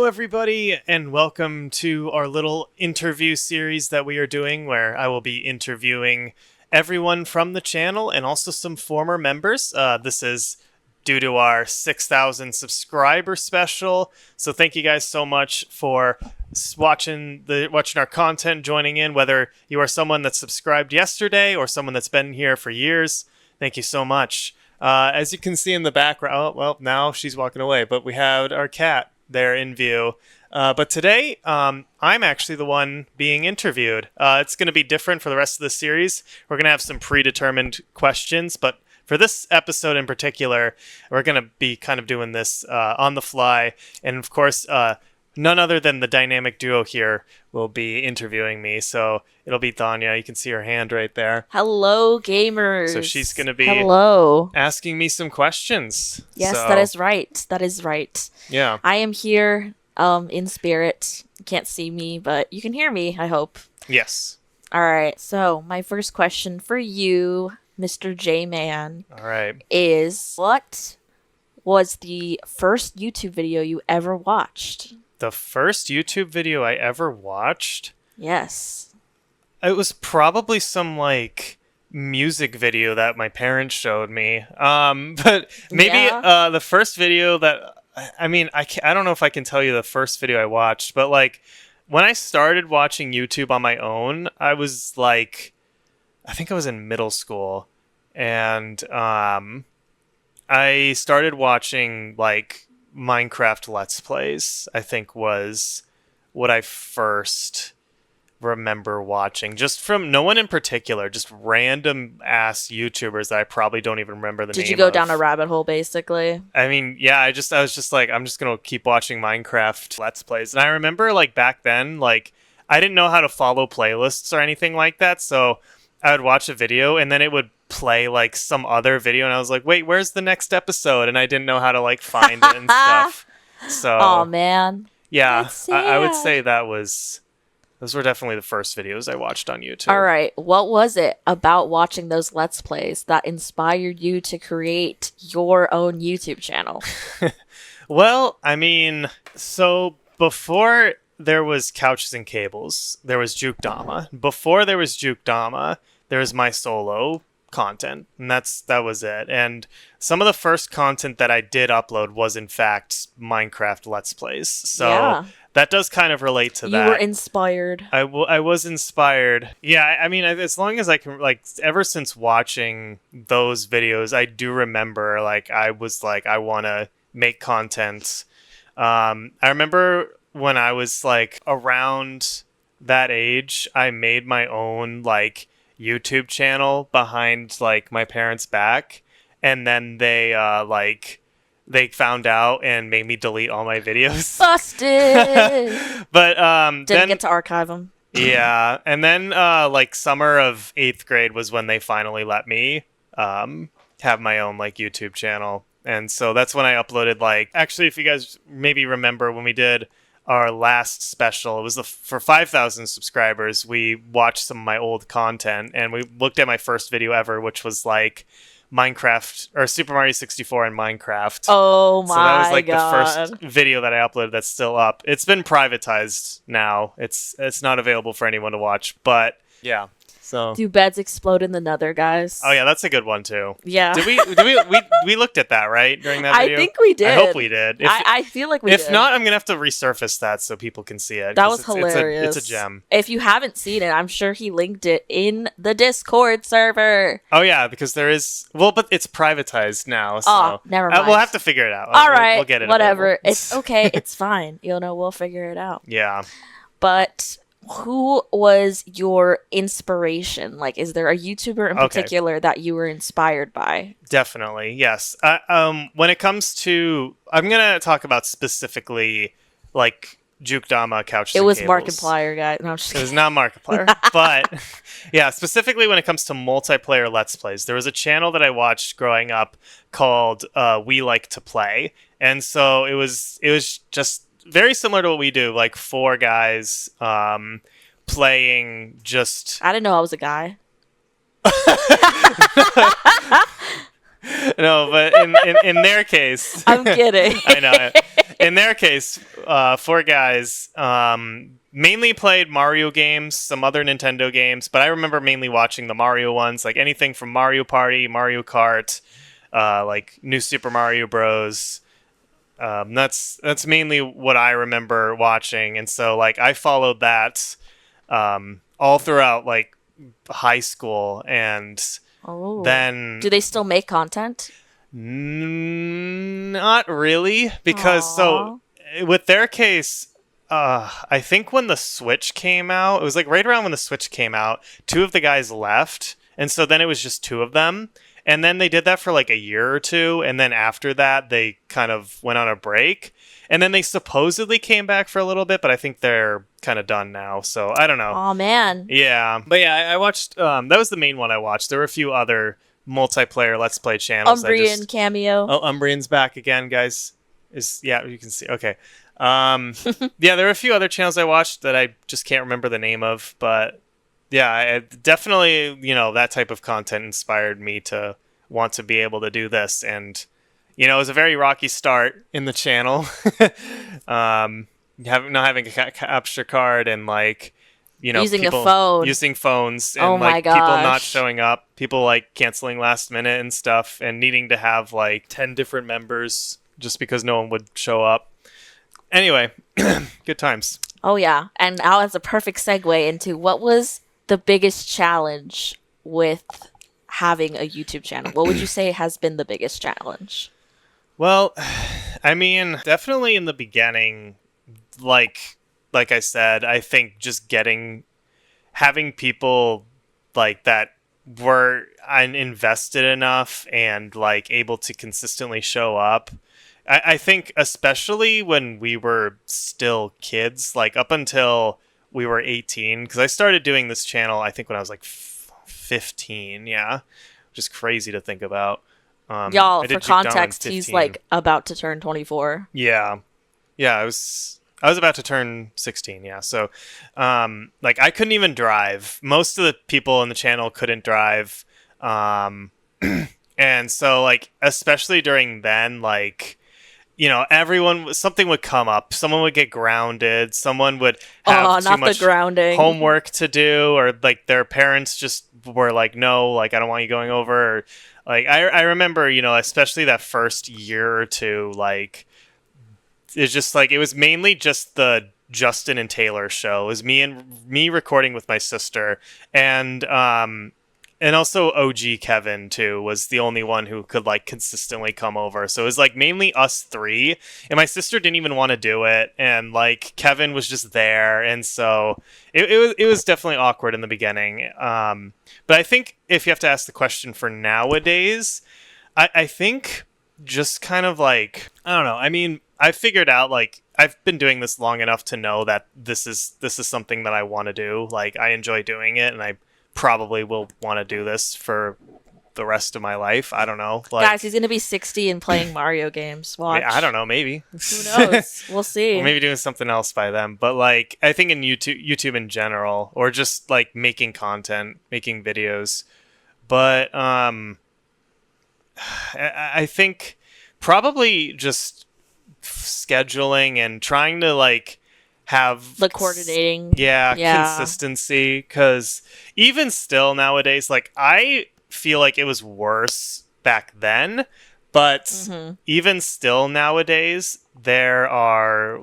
Hello, everybody, and welcome to our little interview series that we are doing, where I will be interviewing everyone from the channel and also some former members. This is due to our 6,000 subscriber special, so thank you guys so much for watching our content, joining in, whether you are someone that subscribed yesterday or someone that's been here for years. Thank you so much. As you can see in the background, well, now she's walking away, but we have our cat there in view. But today, I'm actually the one being interviewed. It's going to be different for the rest of the series. We're going to have some predetermined questions, but for this episode in particular, we're going to be kind of doing this on the fly. And of course, none other than the dynamic duo here will be interviewing me. So it'll be Tanya. You can see her hand right there. Hello, gamers. So she's going to be asking me some questions. Yes, that is right. That is right. Yeah. I am here in spirit. You can't see me, but you can hear me, I hope. Yes. All right. So my first question for you, Mr. J-Man, all right, is what was the first YouTube video you ever watched? The first YouTube video I ever watched? Yes. It was probably some, music video that my parents showed me. But maybe the first video that... I don't know if I can tell you the first video I watched, but, when I started watching YouTube on my own, I was, I think I was in middle school. And, I started watching, Minecraft Let's Plays, I think, was what I first remember watching. Just from no one in particular, just random ass YouTubers that I probably don't even remember the name of. Did you go down a rabbit hole, basically? I mean, yeah, I was just like, I'm just going to keep watching Minecraft Let's Plays. And I remember, back then, I didn't know how to follow playlists or anything like that, so I would watch a video, and then it would play some other video, and I was like, wait, where's the next episode? And I didn't know how to find it and stuff. So oh man, yeah, I would say those were definitely the first videos I watched on YouTube. All right, what was it about watching those Let's Plays that inspired you to create your own YouTube channel? Well, so before there was Couches and Cables, there was Juke Dama. Before there was Juke Dama, there was my solo content, and that was it. And some of the first content that I did upload was in fact Minecraft Let's Plays, so that does kind of relate to that. You were inspired. I was inspired. Yeah, as long as I can, ever since watching those videos, I do remember I was I want to make content. I remember when I was around that age, I made my own YouTube channel behind my parents' back, and then they found out and made me delete all my videos. Busted. But didn't get to archive them. Yeah, and then summer of 8th grade was when they finally let me have my own YouTube channel, and so that's when I uploaded actually, if you guys maybe remember when we did our last special, it was for 5,000 subscribers. We watched some of my old content, and we looked at my first video ever, which was Minecraft or Super Mario 64 and Minecraft. Oh my god. So that was the first video that I uploaded that's still up. It's been privatized now. It's not available for anyone to watch, but yeah. So do beds explode in the nether, guys? Oh yeah, that's a good one too. Yeah. Did we looked at that, right? During that video? I think we did. I hope we did. I feel like we did. If not, I'm going to have to resurface that so people can see it. That was hilarious. It's a gem. If you haven't seen it, I'm sure he linked it in the Discord server. Oh yeah, because there is... Well, but it's privatized now, so... Oh, never mind. We'll have to figure it out. All right. We'll get it. Whatever. Available. It's okay. It's fine. We'll figure it out. Yeah. But... who was your inspiration? Is there a YouTuber in particular that you were inspired by? Definitely, yes. When it comes to... I'm going to talk about specifically, Juke Dama, Couches and Cables. It was Markiplier, guys. No, I'm just kidding. It was not Markiplier. But, yeah, specifically when it comes to multiplayer Let's Plays, there was a channel that I watched growing up called We Like to Play. And so it was just... very similar to what we do, 4 guys playing just... I didn't know I was a guy. No, but in their case... I'm kidding. I know. in their case, four guys mainly played Mario games, some other Nintendo games, but I remember mainly watching the Mario ones, like anything from Mario Party, Mario Kart, like New Super Mario Bros. That's mainly what I remember watching, and so like I followed that all throughout like high school, and then do they still make content? Not really, because so with their case, I think when the Switch came out, it was like right around when the Switch came out, two of the guys left, and so then it was just two of them. And then they did that for like a year or two, and then after that, they kind of went on a break. And then they supposedly came back for a little bit, but I think they're kind of done now, so I don't know. Oh, man. Yeah, but yeah, I watched, that was the main one I watched. There were a few other multiplayer Let's Play channels. Umbreon cameo. Oh, Umbreon's back again, guys. Yeah, you can see. Okay. Yeah, there were a few other channels I watched that I just can't remember the name of, but yeah, definitely, that type of content inspired me to want to be able to do this. And, it was a very rocky start in the channel. Not having a capture card and like, using people a phone. using phones and like people not showing up, people like canceling last minute and stuff, and needing to have like 10 different members just because no one would show up. Anyway, good times. Oh yeah, and now that's a perfect segue into what was the biggest challenge with having a YouTube channel. What would you say has been the biggest challenge? Well, I mean, definitely in the beginning, like I said, I think just having people like that were invested enough and like able to consistently show up. I think especially when we were still kids, like up until we were 18, because I started doing this channel, I think when I was like 15, yeah, which is crazy to think about. Y'all, for context, he's like about to turn 24. Yeah. I was about to turn 16, yeah. So, like, I couldn't even drive. Most of the people in the channel couldn't drive. And so, like, especially during then, like, something would come up. Someone would get grounded. Someone would have too much homework to do, or, like, their parents just were like, no, like, I don't want you going over. Or, like, I remember, especially that first year or two, like, it's just like it was mainly just the Justin and Taylor show. It was me recording with my sister, and also OG Kevin too was the only one who could like consistently come over. So it was like mainly us three, and my sister didn't even want to do it, and like Kevin was just there, and so it was definitely awkward in the beginning. But I think if you have to ask the question for nowadays, I think just kind of like, I don't know. I mean, I figured out like I've been doing this long enough to know that this is something that I want to do. Like I enjoy doing it, and I probably will want to do this for the rest of my life. I don't know. Like, guys, he's gonna be 60 and playing Mario games. Watch. I don't know. Maybe. Who knows? We'll see. Or maybe doing something else by then. But like, I think in YouTube in general, or just like making content, making videos. But I think probably just scheduling and trying to like have the coordinating consistency, because even still nowadays, like I feel like it was worse back then, but even still nowadays there are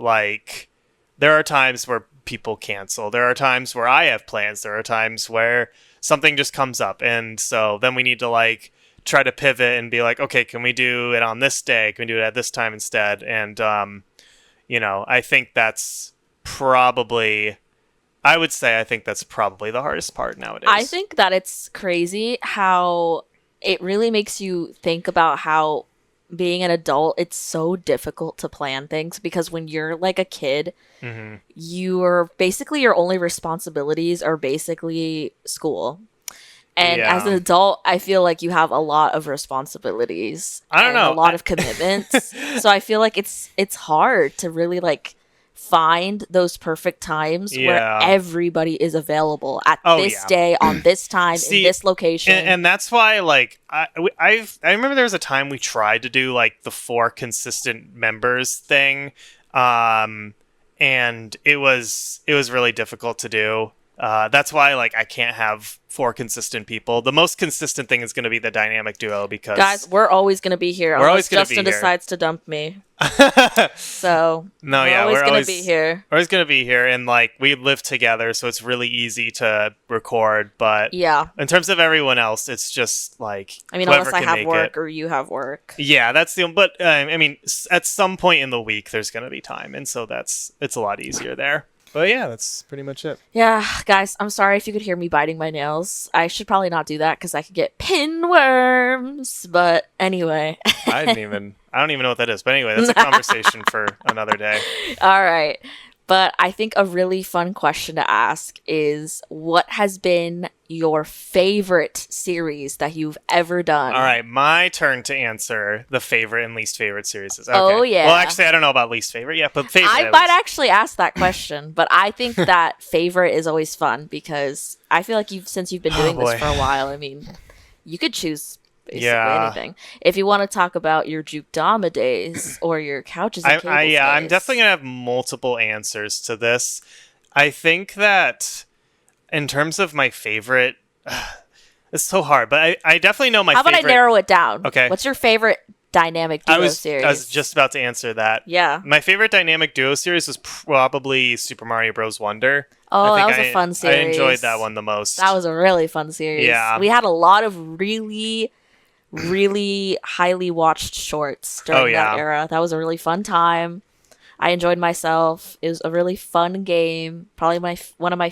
times where people cancel, there are times where I have plans, there are times where something just comes up, and so then we need to like try to pivot and be like, okay, can we do it on this day? Can we do it at this time instead? And, I think that's probably the hardest part nowadays. I think that it's crazy how it really makes you think about how being an adult, it's so difficult to plan things, because when you're like a kid, your only responsibilities are basically school. And as an adult, I feel like you have a lot of responsibilities. I don't know. A lot of commitments. So I feel like it's hard to really like find those perfect times where Yeah. everybody is available at Oh, this yeah. day on this time See, in this location. And that's why, like, I remember there was a time we tried to do like the 4 consistent members thing, and it was really difficult to do. That's why, like, I can't have 4 consistent people. The most consistent thing is going to be the dynamic duo because Guys, we're always going to be here We're always unless gonna be Justin here. decides to dump me. So No, we're yeah, always we're going always to be here. We're always going to be here, and like we live together, so it's really easy to record. But Yeah. in terms of everyone else, it's just like I mean, whoever unless I can have make work it. or you have work. Yeah, that's the. But I mean, at some point in the week, there's going to be time, and so it's a lot easier there. But yeah, that's pretty much it. Yeah, guys, I'm sorry if you could hear me biting my nails. I should probably not do that because I could get pinworms. But anyway. I don't even know what that is. But anyway, that's a conversation for another day. All right. But I think a really fun question to ask is what has been your favorite series that you've ever done? All right, my turn to answer the favorite and least favorite series. Okay. Oh, yeah. Well, actually, I don't know about least favorite yet, but favorite. I at might least. actually ask that question, but I think that favorite is always fun because I feel like since you've been doing this boy. for a while, I mean, you could choose basically Yeah. anything. If you want to talk about your Jukedama days or your couches and cables days. I'm definitely gonna have multiple answers to this. I think that in terms of my favorite, it's so hard, but I definitely know my How favorite. about I narrow it down? Okay. What's your favorite dynamic duo series? I was just about to answer that. Yeah. My favorite dynamic duo series was probably Super Mario Bros. Wonder. Oh, I that think was a fun series. I enjoyed that one the most. That was a really fun series. Yeah. We had a lot of really, really highly watched shorts during that era. That was a really fun time. I enjoyed myself. It was a really fun game. Probably one of my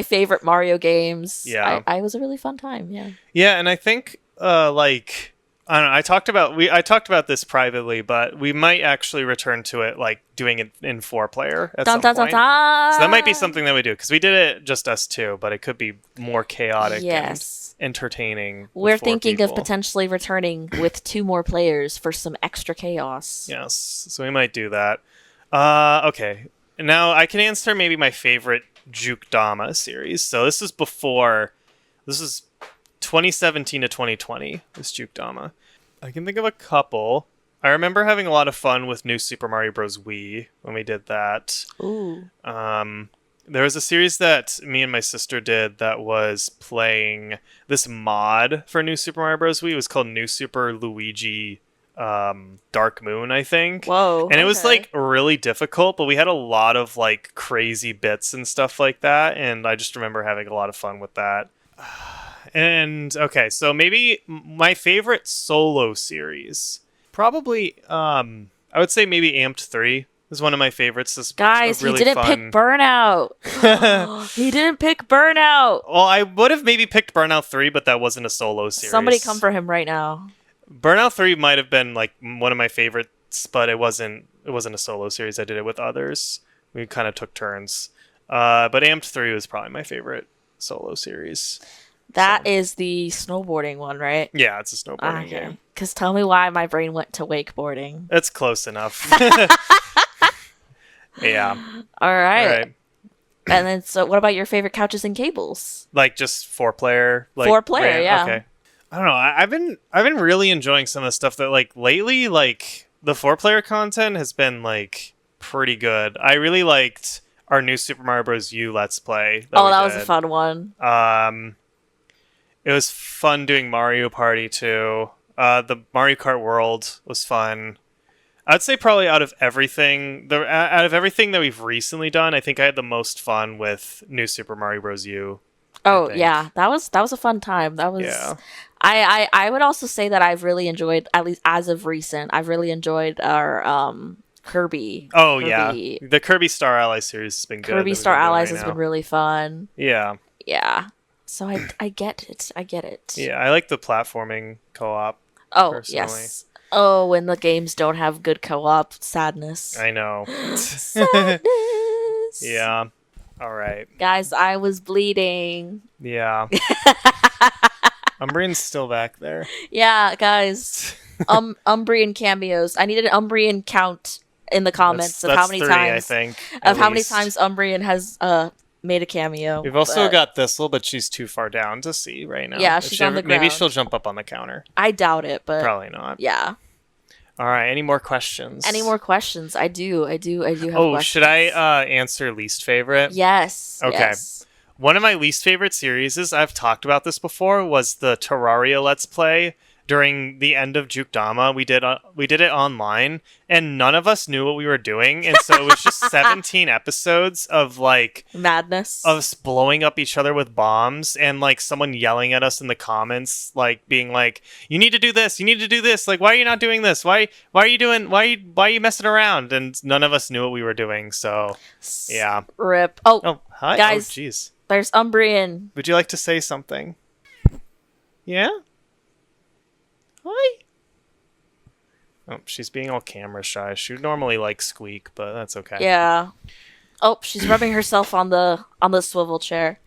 favorite Mario games. Yeah. I was a really fun time. Yeah. Yeah, and I think like I don't know. I talked about this privately, but we might actually return to it, like doing it in 4-player at some point. So that might be something that we do because we did it just us 2, but it could be more chaotic and entertaining. We're thinking of people. potentially returning with 2 more players for some extra chaos. Yes, so we might do that. Okay, now I can answer maybe my favorite Jukedama series. So this is 2017 to 2020, this Jukedama. I can think of a couple. I remember having a lot of fun with New Super Mario Bros. Wii when we did that. Ooh. There was a series that me and my sister did that was playing this mod for New Super Mario Bros. Wii. It was called New Super Luigi Dark Moon, I think. Whoa. And it was like really difficult, but we had a lot of like crazy bits and stuff like that. And I just remember having a lot of fun with that. And okay, so maybe my favorite solo series, probably, I would say maybe Amped 3 is one of my favorites. Guys, really he didn't pick Burnout. He didn't pick Burnout. Well, I would have maybe picked Burnout 3, but that wasn't a solo series. Somebody come for him right now. Burnout 3 might have been like one of my favorites, but it wasn't a solo series. I did it with others. We kind of took turns. But Amped 3 was probably my favorite solo series. That is the snowboarding one, right? Yeah, it's a snowboarding game. Because tell me why my brain went to wakeboarding. It's close enough. Yeah. All right. And then, so what about your favorite couches and cables? Like just 4-player? Like 4-player, yeah. Okay. I don't know. I've been really enjoying some of the stuff that like lately, like the 4-player content has been like pretty good. I really liked our new Super Mario Bros. U Let's Play. That was a fun one. It was fun doing Mario Party too. The Mario Kart World was fun. I'd say probably out of everything that we've recently done, I think I had the most fun with New Super Mario Bros. U. Oh yeah, that was a fun time. That was. Yeah. I would also say that I've really enjoyed, at least as of recent, I've really enjoyed our Kirby. Oh yeah, the Kirby Star Allies series has been good. Kirby Star Allies has been really fun. Yeah. Yeah. So I get it. I get it. Yeah, I like the platforming co-op. Oh, personally. yes. Oh, when the games don't have good co-op, sadness. I know. Sadness. Yeah. All right. Guys, I was bleeding. Yeah. Umbrian's still back there. Yeah, guys. Umbrian cameos. I need an Umbrian count in the comments of That's how many 3, I times think. of how many times Umbreon has made a cameo. We've also got Thistle, but she's too far down to see right now. Yeah, she's on the ground. Maybe she'll jump up on the counter. I doubt it, but probably not. Yeah. All right. Any more questions? Any more questions? I do have questions. Oh, should I answer least favorite? Yes. Okay. Yes. One of my least favorite series, I've talked about this before, was the Terraria Let's Play during the end of Jukdama. We did it online, and none of us knew what we were doing, and so it was just 17 episodes of like madness, of us blowing up each other with bombs, and like someone yelling at us in the comments, like being like, "You need to do this. You need to do this. Like, why are you not doing this? Why are you messing around?" And none of us knew what we were doing. So, yeah. Rip. Oh, hi, guys. Oh, jeez. There's Umbreon. Would you like to say something? Yeah? Hi. Oh, she's being all camera shy. She would normally like squeak, but that's okay. Yeah. Oh, she's rubbing herself on the swivel chair.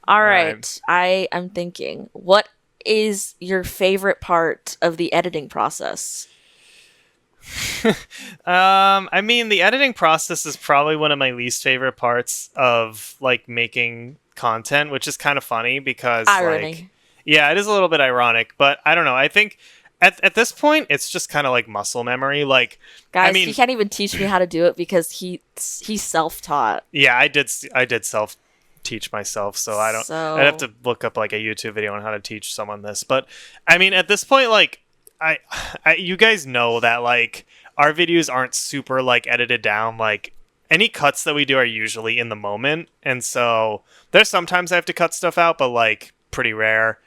All right. I'm thinking, what is your favorite part of the editing process? I mean, the editing process is probably one of my least favorite parts of like making content, which is kind of funny because irony. Like, yeah, it is a little bit ironic, but I don't know. I think at this point, it's just kind of like muscle memory. Like, guys, I mean, he can't even teach me how to do it because he's self-taught. Yeah, I did self teach myself, so I'd have to look up like a YouTube video on how to teach someone this. But I mean, at this point, like. I you guys know that like our videos aren't super like edited down. Like any cuts that we do are usually in the moment, and so there's sometimes I have to cut stuff out, but like pretty rare.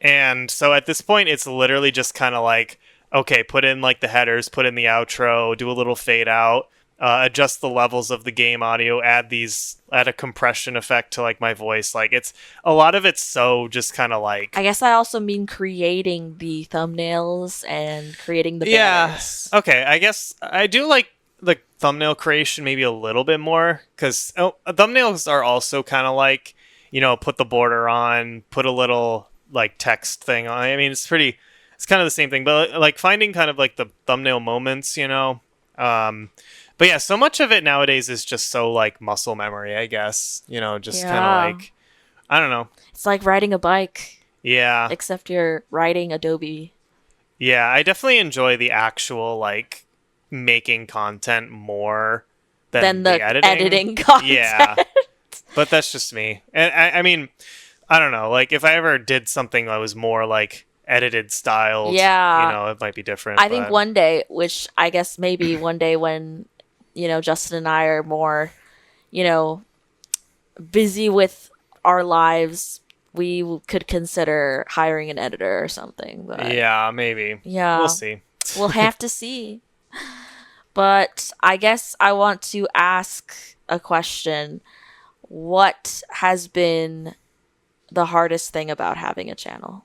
And so at this point, it's literally just kind of like, okay, put in like the headers, put in the outro, do a little fade out, adjust the levels of the game audio, add a compression effect to like my voice. Like it's a lot of it's so just kind of like. I guess I also mean creating the thumbnails and creating the banners. Yeah. Okay. I guess I do like the thumbnail creation maybe a little bit more because thumbnails are also kind of like, put the border on, put a little like text thing on. I mean, it's kind of the same thing, but like finding kind of like the thumbnail moments, But yeah, so much of it nowadays is just so like muscle memory, I guess. Just kind of like, I don't know. It's like riding a bike. Yeah. Except you're riding Adobe. Yeah, I definitely enjoy the actual like making content more than the editing content. Yeah. But that's just me. And I mean, I don't know. Like if I ever did something that was more like edited styled, it might be different. I think one day, which I guess maybe one day when Justin and I are more, busy with our lives, we could consider hiring an editor or something. But yeah, maybe. Yeah. We'll see. We'll have to see. But I guess I want to ask a question. What has been the hardest thing about having a channel?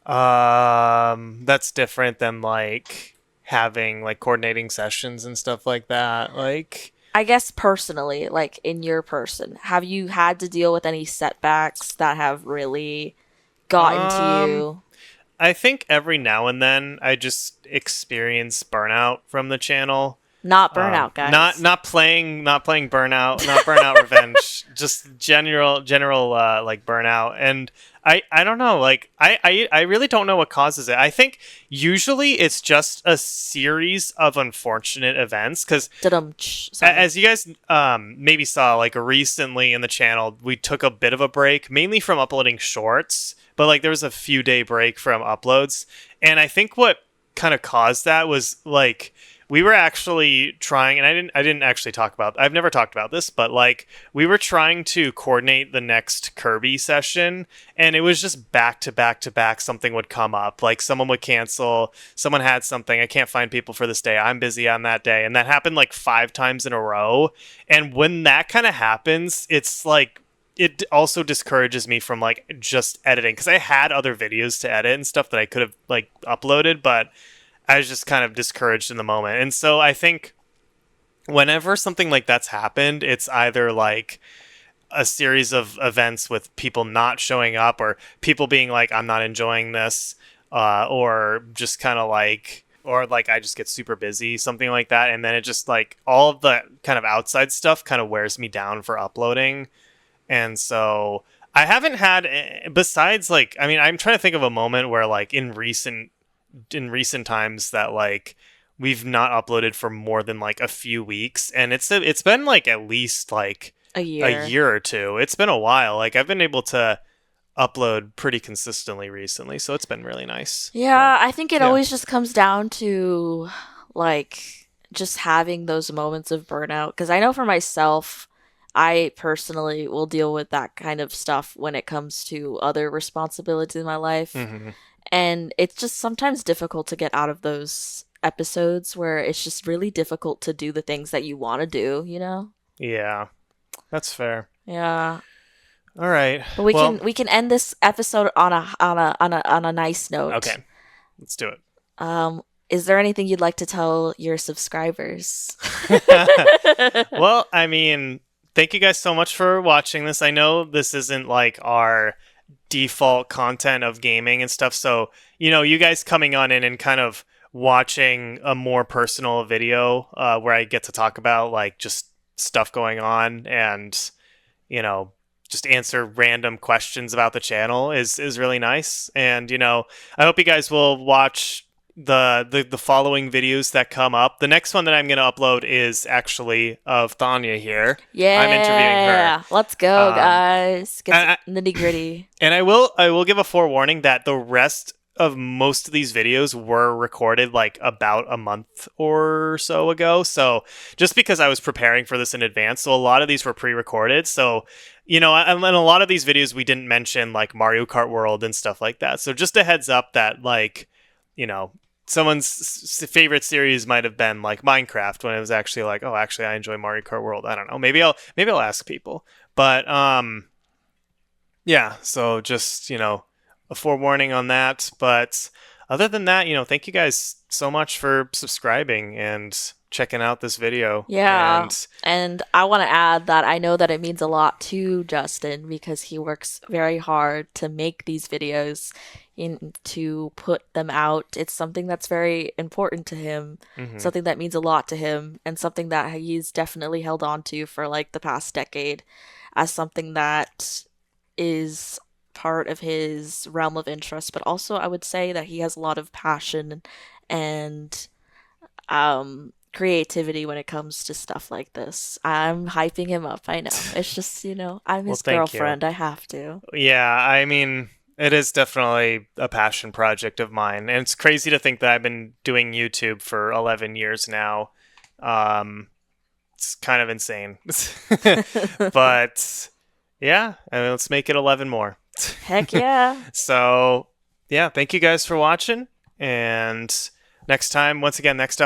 That's different than like having like coordinating sessions and stuff like that. Like I guess personally, like in your person, have you had to deal with any setbacks that have really gotten to you? I think every now and then I just experience burnout from the channel. Not Burnout, guys. Not playing Burnout, not Burnout Revenge. Just general like Burnout. And I don't know, like I really don't know what causes it. I think usually it's just a series of unfortunate events because as you guys maybe saw, like recently in the channel, we took a bit of a break, mainly from uploading shorts, but like there was a few day break from uploads, and I think what kind of caused that was like we were actually trying, and I didn't actually talk about, I've never talked about this, but like we were trying to coordinate the next Kirby session, and it was just back to back to back. Something would come up, like someone would cancel, someone had something, I can't find people for this day, I'm busy on that day, and that happened like 5 times in a row. And when that kind of happens, it's like it also discourages me from like just editing, because I had other videos to edit and stuff that I could have like uploaded, but I was just kind of discouraged in the moment. And so I think whenever something like that's happened, it's either like a series of events with people not showing up, or people being like, I'm not enjoying this, or just kind of like or like I just get super busy, something like that, and then it just like all of the kind of outside stuff kind of wears me down for uploading. And so I haven't had, besides like, I mean, I'm trying to think of a moment where like in recent times that like we've not uploaded for more than like a few weeks, and it's been like at least like A a year. year or two. It's been a while. Like I've been able to upload pretty consistently recently, so it's been really nice. Yeah, I think it yeah. always just comes down to like just having those moments of burnout. Because I know for myself, I personally will deal with that kind of stuff when it comes to other responsibilities in my life. hmm And it's just sometimes difficult to get out of those episodes where it's just really difficult to do the things that you want to do, you know? Yeah, that's fair. Yeah. All right. But Well, we can end this episode on a nice note. okay. Let's do it. Is there anything you'd like to tell your subscribers? Well, I mean, thank you guys so much for watching this. I know this isn't like our default content of gaming and stuff, so you guys coming on in and kind of watching a more personal video where I get to talk about like just stuff going on and you know just answer random questions about the channel is really nice. And I hope you guys will watch the following videos that come up. The next one that I'm going to upload is actually of Thanya here. Yeah, I'm interviewing her. let's go, Um, guys. and Get nitty gritty. And I will give a forewarning that the rest of most of these videos were recorded like about a month or so ago. So just because I was preparing for this in advance, so a lot of these were pre-recorded. So and a lot of these videos we didn't mention like Mario Kart World and stuff like that. So just a heads up that like someone's favorite series might have been like Minecraft when it was actually like, oh, actually I enjoy Mario Kart World. I don't know. Maybe I'll ask people. But yeah, so just, a forewarning on that. But other than that, thank you guys so much for subscribing and checking out this video. Yeah. And I want to add that I know that it means a lot to Justin because he works very hard to make these videos and to put them out. It's something that's very important to him, something that means a lot to him, and something that he's definitely held on to for like the past decade as something that is part of his realm of interest. But also, I would say that he has a lot of passion and creativity when it comes to stuff like this. I'm hyping him up. I know. It's just, I'm his girlfriend. I have to. Yeah, I mean, it is definitely a passion project of mine. And it's crazy to think that I've been doing YouTube for 11 years now. It's kind of insane. But yeah, I mean, let's make it 11 more. Heck yeah. So, yeah, thank you guys for watching. And next time, once again, next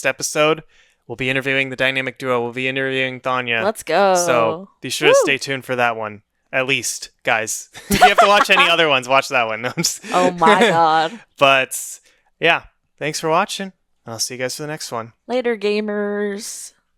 episode, we'll be interviewing the dynamic duo. We'll be interviewing Thanya. Let's go. So be sure to stay tuned for that one. At least, guys. If you have to watch any other ones, watch that one. Oh my god. But yeah, thanks for watching. I'll see you guys for the next one. Later, gamers.